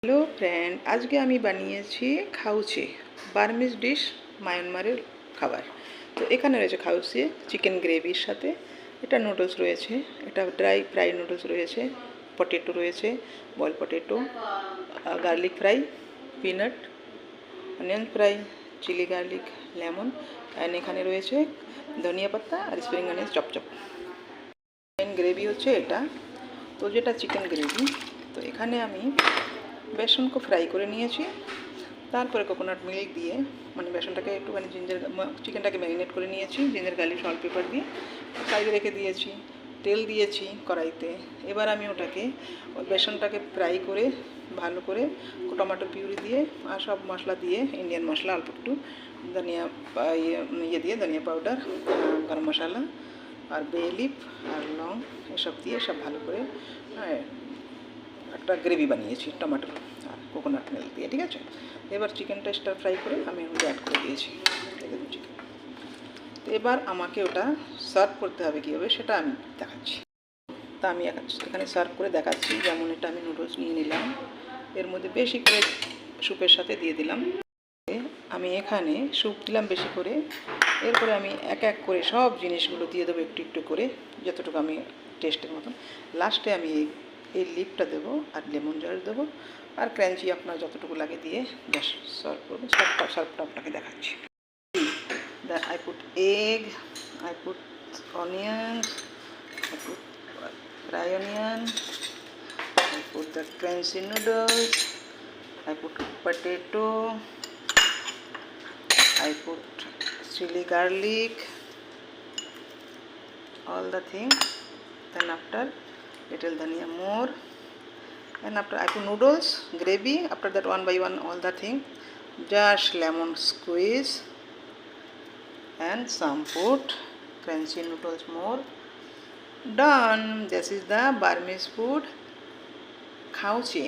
Hello friend, আজকে আমি বানিয়েছি খাউচে বার্মিজ ডিশ, মায়ানমারের খাবার। তো এখানে রয়েছে খাউচে চিকেন গ্রেভির সাথে, এটা নুডলস রয়েছে, এটা ড্রাই ফ্রাই নুডলস রয়েছে, পটেটো রয়েছে, boiled potato, garlic fry, peanut, onion fry, chilli garlic, lemon, and এখানে রয়েছে ধনিয়া পাতা আর spring onion chop chop. Chicken gravy হচ্ছে এটা। তো যেটা চিকেন গ্রেভি, তো এখানে আমি বেসনকে ফ্রাই করে নিয়েছি, তারপরে কোকোনাট মিল্ক দিয়ে, মানে বেসনটাকে একটুখানি চিকেনটাকে ম্যারিনেট করে নিয়েছি জিঞ্জার গার্লিক সল্ট পেপার দিয়ে, সাইডে রেখে দিয়েছি। তেল দিয়েছি কড়াইতে। এবার আমি ওটাকে বেসনটাকে ফ্রাই করে ভালো করে টমেটো পিউরি দিয়ে আর সব মশলা দিয়ে, ইন্ডিয়ান মশলা অল্প একটু, ধনিয়া দিয়ে ধনিয়া পাউডার, গরম মশলা আর বে লিফ আর লং এসব দিয়ে সব ভালো করে একটা গ্রেভি বানিয়েছি টমেটো আর কোকোনাট মিল্ক দিয়ে, ঠিক আছে। এবার চিকেনটা স্টার ফ্রাই করে আমি ওটা অ্যাড করে দিয়েছি। চিকেন তো এবার আমাকে ওটা সার্ভ করতে হবে কীভাবে সেটা আমি দেখাচ্ছি। তা আমি এখানে সার্ভ করে দেখাচ্ছি। যেমন এটা আমি নুডলস নিয়ে নিলাম, এর মধ্যে বেশি করে স্যুপের সাথে দিয়ে দিলাম। আমি এখানে স্যুপ দিলাম বেশি করে, এরপরে আমি এক এক করে সব জিনিসগুলো দিয়ে দেবো একটু একটু করে, যতটুকু আমি টেস্টের মতন। লাস্টে আমি এই লিপটা দেবো আর লেমন জল দেবো আর ক্রাঞ্চি আপনার যতটুকু লাগে দিয়ে জাস্ট সার্ভ করবো। সার্ভটা আপনাকে দেখাচ্ছি। I put egg, I put onion, I put fry onion, I put the crunchy noodles, I put potato, I put chili garlic, all the thing. Then after little dhania more, and after I put noodles gravy. After that one by one all the thing, just lemon squeeze and some put crunchy noodles more. Done. This is the Burmese food khauche.